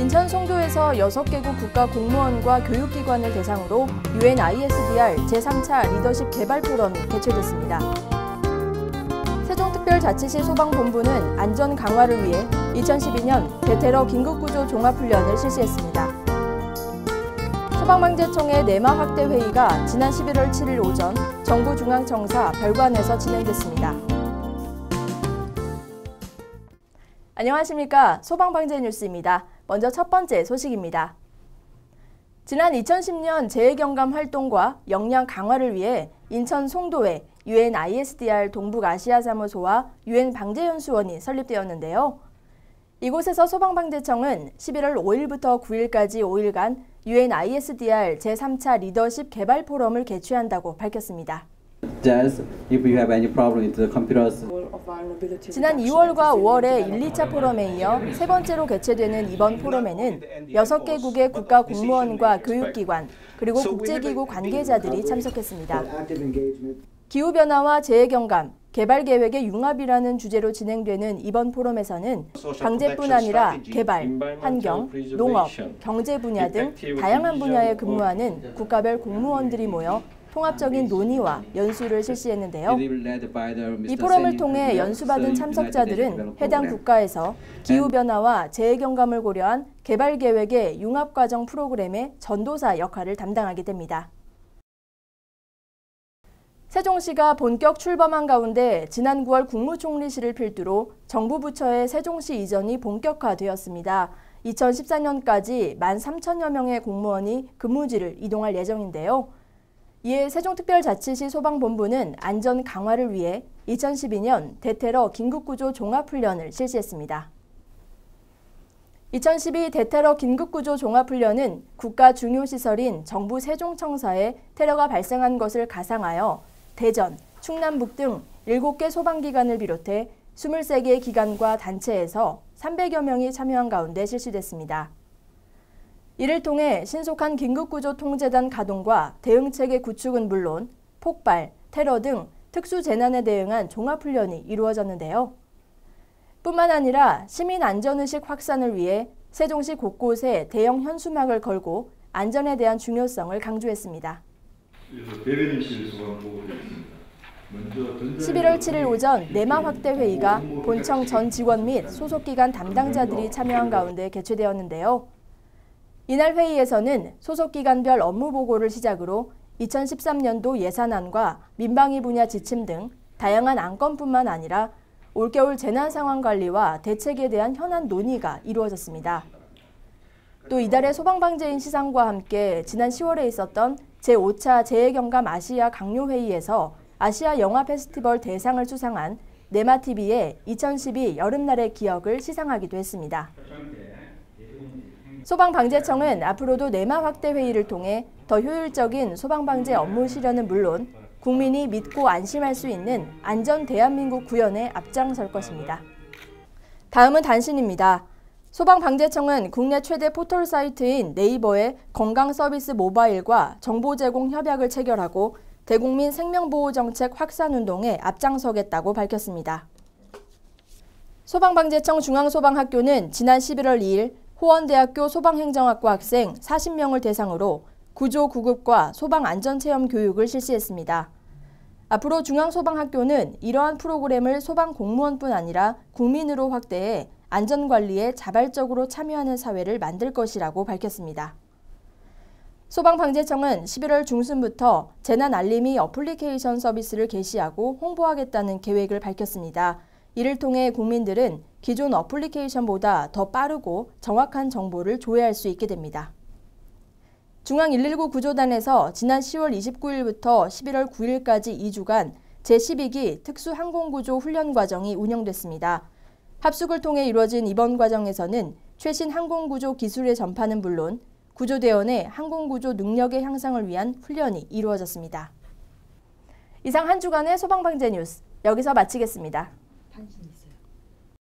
인천 송도에서 6개국 국가 공무원과 교육기관을 대상으로 UNISDR 제3차 리더십 개발 포럼이 개최됐습니다. 세종특별자치시 소방본부는 안전 강화를 위해 2012년 대테러 긴급구조 종합훈련을 실시했습니다. 소방방재청의 내마 확대 회의가 지난 11월 7일 오전 정부중앙청사 별관에서 진행됐습니다. 안녕하십니까. 소방방재 뉴스입니다. 먼저 첫 번째 소식입니다. 지난 2010년 재해경감 활동과 역량 강화를 위해 인천 송도에 UNISDR 동북아시아사무소와 유엔방재연수원이 설립되었는데요. 이곳에서 소방방재청은 11월 5일부터 9일까지 5일간 UNISDR 제3차 리더십 개발 포럼을 개최한다고 밝혔습니다. 지난 2월과 5월의 1, 2차 포럼에 이어 세 번째로 개최되는 이번 포럼에는 6개국의 국가 공무원과 교육기관, 그리고 국제기구 관계자들이 참석했습니다. 기후변화와 재해경감, 개발계획의 융합이라는 주제로 진행되는 이번 포럼에서는 방재뿐 아니라 개발, 환경, 농업, 경제 분야 등 다양한 분야에 근무하는 국가별 공무원들이 모여 통합적인 논의와 연수를 실시했는데요. 이 포럼을 통해 연수받은 참석자들은 해당 국가에서 기후변화와 재해경감을 고려한 개발계획의 융합과정 프로그램의 전도사 역할을 담당하게 됩니다. 세종시가 본격 출범한 가운데 지난 9월 국무총리실을 필두로 정부 부처의 세종시 이전이 본격화되었습니다. 2014년까지 13,000여 명의 공무원이 근무지를 이동할 예정인데요. 이에 세종특별자치시 소방본부는 안전 강화를 위해 2012년 대테러 긴급구조 종합훈련을 실시했습니다. 2012 대테러 긴급구조 종합훈련은 국가 중요시설인 정부 세종청사에 테러가 발생한 것을 가상하여 대전, 충남북 등 7개 소방기관을 비롯해 23개의 기관과 단체에서 300여 명이 참여한 가운데 실시됐습니다. 이를 통해 신속한 긴급구조 통제단 가동과 대응체계 구축은 물론 폭발, 테러 등 특수재난에 대응한 종합훈련이 이루어졌는데요. 뿐만 아니라 시민 안전의식 확산을 위해 세종시 곳곳에 대형 현수막을 걸고 안전에 대한 중요성을 강조했습니다. 11월 7일 오전 내마 확대 회의가 본청 전 직원 및 소속기관 담당자들이 참여한 가운데 개최되었는데요. 이날 회의에서는 소속기관별 업무 보고를 시작으로 2013년도 예산안과 민방위 분야 지침 등 다양한 안건뿐만 아니라 올겨울 재난상황관리와 대책에 대한 현안 논의가 이루어졌습니다. 또 이달의 소방방재인 시상과 함께 지난 10월에 있었던 제5차 재해경감 아시아 강요회의에서 아시아 영화 페스티벌 대상을 수상한 네마TV의 2012 여름날의 기억을 시상하기도 했습니다. 소방방재청은 앞으로도 내마 확대 회의를 통해 더 효율적인 소방방재 업무 실현은 물론 국민이 믿고 안심할 수 있는 안전 대한민국 구현에 앞장설 것입니다. 다음은 단신입니다. 소방방재청은 국내 최대 포털 사이트인 네이버의 건강서비스 모바일과 정보 제공 협약을 체결하고 대국민 생명보호정책 확산운동에 앞장서겠다고 밝혔습니다. 소방방재청 중앙소방학교는 지난 11월 2일 호원대학교 소방행정학과 학생 40명을 대상으로 구조 구급과 소방안전체험 교육을 실시했습니다. 앞으로 중앙소방학교는 이러한 프로그램을 소방공무원뿐 아니라 국민으로 확대해 안전관리에 자발적으로 참여하는 사회를 만들 것이라고 밝혔습니다. 소방방재청은 11월 중순부터 재난알림이 어플리케이션 서비스를 개시하고 홍보하겠다는 계획을 밝혔습니다. 이를 통해 국민들은 기존 어플리케이션보다 더 빠르고 정확한 정보를 조회할 수 있게 됩니다. 중앙119 구조단에서 지난 10월 29일부터 11월 9일까지 2주간 제12기 특수항공구조 훈련 과정이 운영됐습니다. 합숙을 통해 이루어진 이번 과정에서는 최신 항공구조 기술의 전파는 물론 구조대원의 항공구조 능력의 향상을 위한 훈련이 이루어졌습니다. 이상 한 주간의 소방방재 뉴스 여기서 마치겠습니다.